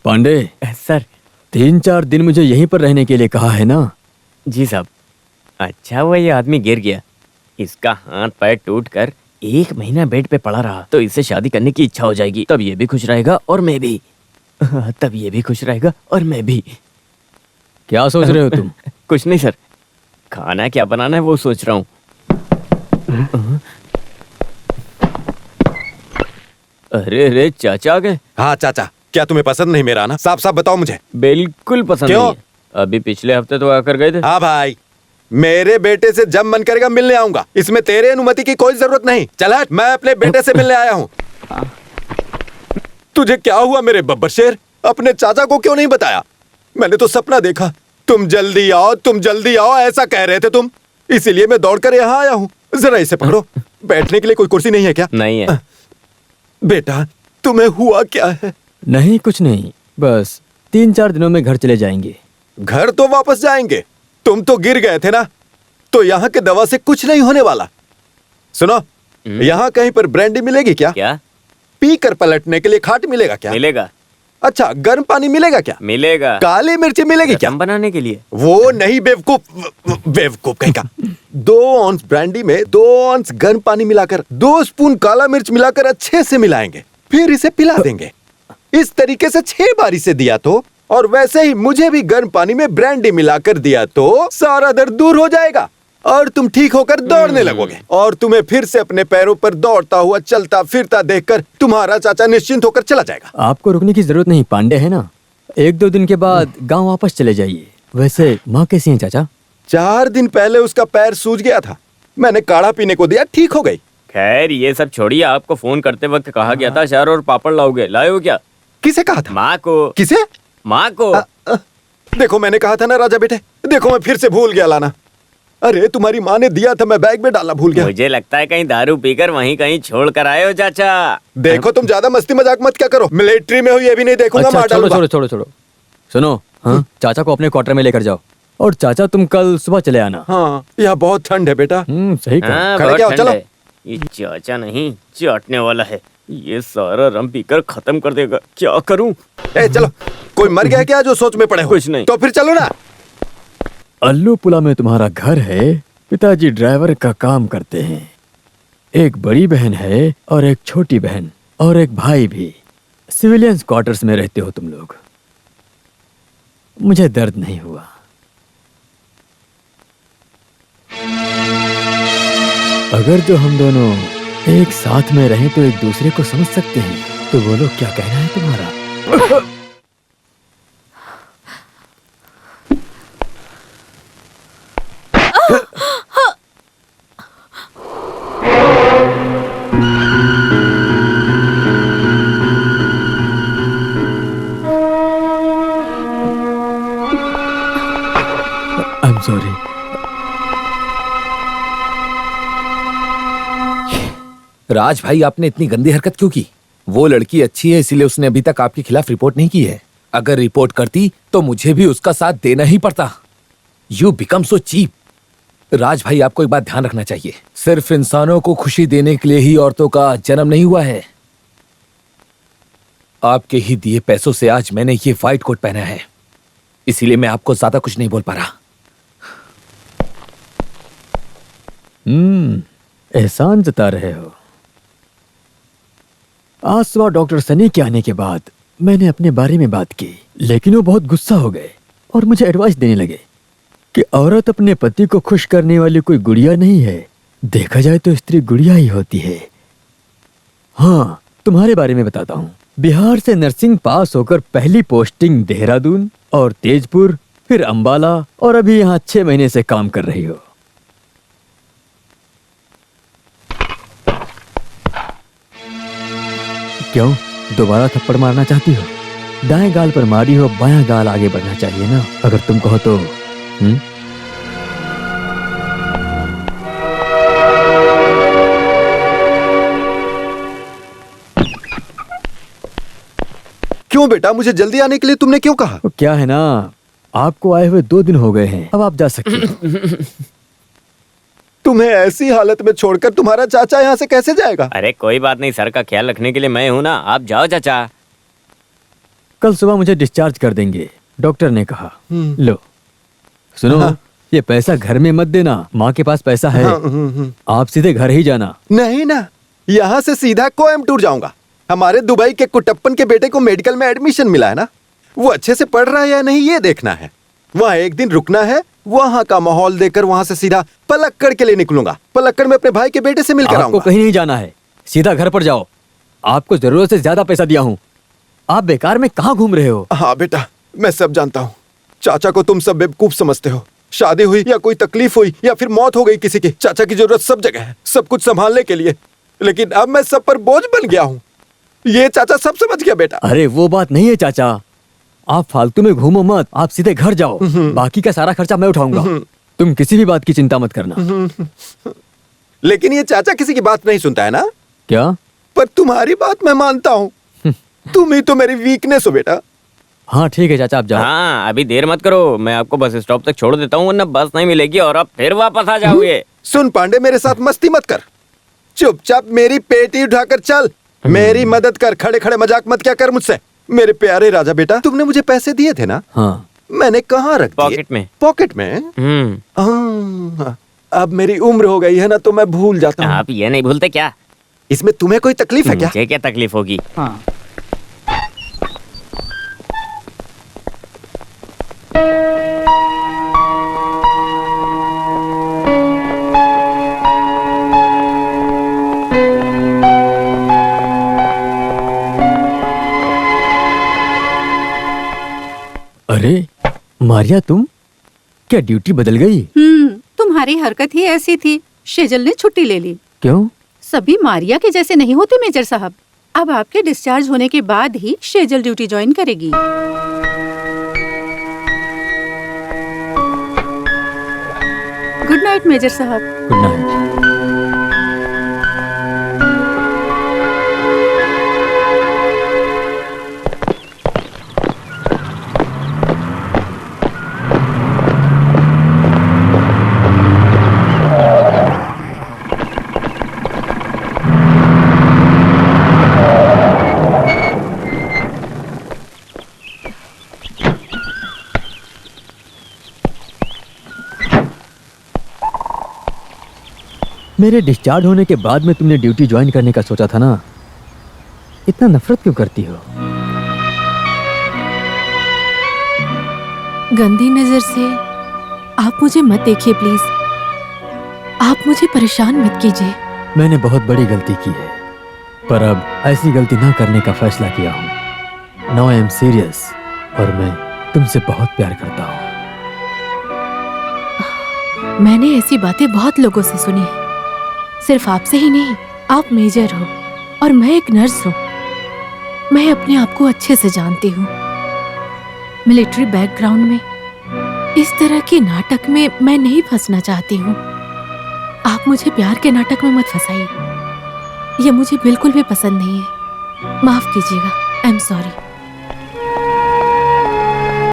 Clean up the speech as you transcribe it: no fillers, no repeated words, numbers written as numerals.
Pandey sir. 3-4 दिन मुझे यहीं पर रहने के लिए कहा है ना? जी साहब। अच्छा हुआ ये आदमी गिर गया, इसका हाथ पैर टूट कर 1 महीना बेड पे पड़ा रहा तो इससे शादी करने की इच्छा हो जाएगी, तब ये भी खुश रहेगा और मैं भी। तब ये भी खुश रहेगा और मैं भी। क्या सोच रहे हो तुम? कुछ नहीं सर, खाना क्या बनाना है वो सोच रहा हूँ। अरे अरे चाचा आ गए। हाँ चाचा, क्या तुम्हें पसंद नहीं मेरा आना? साफ साफ बताओ मुझे। बिल्कुल पसंद क्यों? नहीं है। अभी पिछले हफ्ते तो आकर गए थे। हाँ भाई, मेरे बेटे से जब मन करेगा मिलने आऊंगा, इसमें तेरे अनुमति की कोई जरूरत नहीं। चल हट, मैं अपने बेटे से मिलने आया हूँ। तुझे क्या हुआ मेरे बब्बर शेर? अपने चाचा को क्यों नहीं बताया? मैंने तो सपना देखा, तुम जल्दी आओ, तुम जल्दी आओ ऐसा कह रहे थे तुम, इसीलिए मैं दौड़कर यहाँ आया हूँ। जरा इसे पकड़ो। बैठने के लिए कोई कुर्सी नहीं है क्या? नहीं है। बेटा, तुम्हें हुआ क्या है? नहीं कुछ नहीं, बस 3-4 दिनों में घर चले जाएंगे। घर तो वापस जाएंगे, तुम तो गिर गए थे ना, तो यहाँ के दवा से कुछ नहीं होने वाला। सुनो, यहाँ कहीं पर ब्रांडी मिलेगी क्या? क्या? पी कर पलटने के लिए खाट मिलेगा क्या? मिलेगा। अच्छा, गर्म पानी मिलेगा क्या? मिलेगा। काली मिर्ची मिलेगी क्या? रसम बनाने के लिए। वो नहीं बेवकूफ, बेवकूफ कहीं का। 2 ऑंस ब्रांडी में 2 ऑंस गर्म पानी मिलाकर 2 स्पून काला मिर्च मिलाकर अच्छे से मिलाएंगे, फिर इसे पिला देंगे। इस तरीके से 6 बार इसे दिया तो, और वैसे ही मुझे भी गर्म पानी में ब्रांडी मिलाकर दिया तो सारा दर्द दूर हो जाएगा और तुम ठीक होकर दौड़ने लगोगे। और तुम्हें फिर से अपने पैरों पर दौड़ता हुआ चलता फिरता देखकर तुम्हारा चाचा निश्चिंत होकर चला जाएगा। आपको रुकने की जरूरत नहीं पांडे, है ना? 1-2 दिन के बाद गांव वापस चले जाइए। वैसे माँ कैसी हैं चाचा? 4 दिन पहले उसका पैर सूज गया था, मैंने काढ़ा पीने को दिया, ठीक हो गई। खैर ये सब छोड़िए, आपको फोन करते वक्त कहा गया था अचार और पापड़ लाओगे, लाए हो क्या? किसे कहा था? माँ को। किसे? माँ को। देखो मैंने कहा था ना राजा बेटे, देखो मैं फिर से भूल गया लाना। अरे तुम्हारी माँ ने दिया था, मैं बैग में डालना भूल गया। मुझे लगता है कहीं दारू पीकर वहीं कहीं छोड़ कर आए हो चाचा। देखो तुम ज्यादा मस्ती मजाक मत क्या करो, मिलिट्री में हो ये भी नहीं देखूंगा, अच्छा, मार छोड़ो डालूंगा। छोड़ो छोड़ो छोड़ो। सुनो, हाँ, चाचा को अपने क्वार्टर में लेकर जाओ, और चाचा तुम कल सुबह चले आना। हाँ, यहाँ बहुत ठंड है बेटा। सही कहा। हाँ, खड़े बहुत क्या हो, ठंड चलो। है। ये चाचा नहीं चाटने वाला है, ये सारा रम पीकर खत्म कर देगा। क्या करूं? ए चलो, कोई मर गया क्या जो सोच में पड़े हो? कुछ नहीं। तो फिर चलो ना। अल्लूपुला में तुम्हारा घर है, पिताजी ड्राइवर का काम करते हैं, एक बड़ी बहन है और एक छोटी बहन और एक भाई भी। सिविलियंस क्वार्टर्स में रहते हो तुम लोग। मुझे दर्द नहीं हुआ। अगर जो हम दोनों एक साथ में रहें तो एक दूसरे को समझ सकते हैं। तो बोलो क्या कहना है तुम्हारा? I am sorry. राज भाई, आपने इतनी गंदी हरकत क्यों की? वो लड़की अच्छी है इसीलिए उसने अभी तक आपके खिलाफ रिपोर्ट नहीं की है। अगर रिपोर्ट करती तो मुझे भी उसका साथ देना ही पड़ता। You become so cheap. Raj भाई, आपको एक बात ध्यान रखना चाहिए, सिर्फ इंसानों को खुशी देने के लिए ही औरतों का जन्म नहीं हुआ है। आपके ही दिए पैसों से आज मैंने ये व्हाइट कोट पहना है, इसीलिए मैं आपको ज्यादा कुछ नहीं बोल पा रहा। एहसान जता रहे हो। आज सुबह डॉक्टर सनी के आने के बाद मैंने अपने बारे में बात की, लेकिन वो बहुत गुस्सा हो गए और मुझे एडवाइस देने लगे कि औरत अपने पति को खुश करने वाली कोई गुड़िया नहीं है, देखा जाए तो स्त्री गुड़िया ही होती है। हाँ, तुम्हारे बारे में बताता हूँ। बिहार से नर्सिंग पास होकर पहली पोस्टिंग देहरादून और तेजपुर, फिर अंबाला, और अभी यहाँ 6 महीने से काम कर रही हो। क्यों, दोबारा थप्पड़ मारना चाहती हो? दाएं गाल पर मारी हो, बायां गाल आगे बढ़ना चाहिए ना, अगर तुम कहो तो। क्यों बेटा, मुझे जल्दी आने के लिए तुमने क्यों कहा? तो क्या है ना, आपको आए हुए 2 दिन हो गए हैं, अब आप जा सकते हो। तुम्हें ऐसी हालत में छोड़कर तुम्हारा चाचा यहाँ से कैसे जाएगा? अरे कोई बात नहीं, सर का ख्याल रखने के लिए मैं हूं ना, आप जाओ चाचा। कल सुबह मुझे डिस्चार्ज कर देंगे, डॉक्टर ने कहा। लो सुनो, ये पैसा घर में मत देना, माँ के पास पैसा है। आप सीधे घर ही जाना। नहीं ना, यहाँ से सीधा कोयम्बटूर जाऊंगा। हमारे दुबई के कुटप्पन के बेटे को मेडिकल में एडमिशन मिला है ना, वो अच्छे से पढ़ रहा है या नहीं ये देखना है। वहाँ एक दिन रुकना है, वहाँ का माहौल देखकर वहाँ से सीधा पलक्कड़ के लिए निकलूंगा। पलक्कड़ में अपने भाई के बेटे से मिलकर आपको आऊंगा। कहीं नहीं जाना है, सीधा घर पर जाओ। आपको जरूरत से ज्यादा पैसा दिया हूँ, आप बेकार में कहाँ घूम रहे हो? हाँ बेटा, मैं सब जानता हूँ। चाचा को तुम सब बेवकूफ समझते हो। शादी हुई या कोई तकलीफ हुई या फिर मौत हो गई किसी की, चाचा की जरूरत सब जगह है, सब कुछ संभालने के लिए। लेकिन अब मैं सब पर बोझ बन गया हूँ। ये चाचा सब समझ गया बेटा। अरे वो बात नहीं है चाचा, आप फालतू में घूमो मत, आप सीधे घर जाओ। बाकी का सारा खर्चा मैं उठाऊंगा, तुम किसी भी बात की चिंता मत करना। लेकिन ये चाचा किसी की बात नहीं सुनता है ना? क्या? पर तुम्हारी बात मैं मानता हूँ। तुम ही तो मेरी वीकनेस हो बेटा। हाँ ठीक है चाचा, आप जाओ। हाँ अभी देर मत करो, मैं आपको बस स्टॉप तक छोड़ देता हूँ, वरना बस नहीं मिलेगी और आप फिर वापस आ जाओगे। सुन पांडे, मेरे साथ मस्ती मत कर, चुपचाप मेरी पेटी उठाकर चल। मेरी मदद कर, खड़े खड़े मजाक मत क्या कर मुझसे। मेरे प्यारे राजा बेटा, तुमने मुझे पैसे दिए थे ना? हाँ। मैंने कहाँ रख दिए? पॉकेट में। पॉकेट में? हाँ, अब मेरी उम्र हो गई है ना, तो मैं भूल जाता हूँ। आप ये नहीं भूलते क्या? इसमें तुम्हें कोई तकलीफ है क्या? मुझे क्या तकलीफ होगी? हाँ। अरे मारिया, तुम क्या ड्यूटी बदल गई? तुम्हारी हरकत ही ऐसी थी, शेजल ने छुट्टी ले ली। क्यों? सभी मारिया के जैसे नहीं होते मेजर साहब। अब आपके डिस्चार्ज होने के बाद ही शेजल ड्यूटी ज्वाइन करेगी। गुड नाइट मेजर साहब। Good night. मेरे डिस्चार्ज होने के बाद में तुमने ड्यूटी ज्वाइन करने का सोचा था ना, इतना नफरत क्यों करती हो? गंदी नजर से आप मुझे मत देखिए प्लीज। आप मुझे परेशान मत कीजिए। मैंने बहुत बड़ी गलती की है, पर अब ऐसी गलती ना करने का फैसला किया हूँ। नाउ आई एम सीरियस और मैं तुमसे बहुत प्यार करता हूँ। मैंने ऐसी बातें बहुत लोगों से सुनी है, सिर्फ आपसे ही नहीं। आप मेजर हो और मैं एक नर्स हूँ। मैं अपने आप को अच्छे से जानती हूँ। मिलिट्री बैकग्राउंड में इस तरह के नाटक में मैं नहीं फंसना चाहती हूँ। आप मुझे प्यार के नाटक में मत फंसाइए, ये मुझे बिल्कुल भी पसंद नहीं है। माफ कीजिएगा, आई एम सॉरी।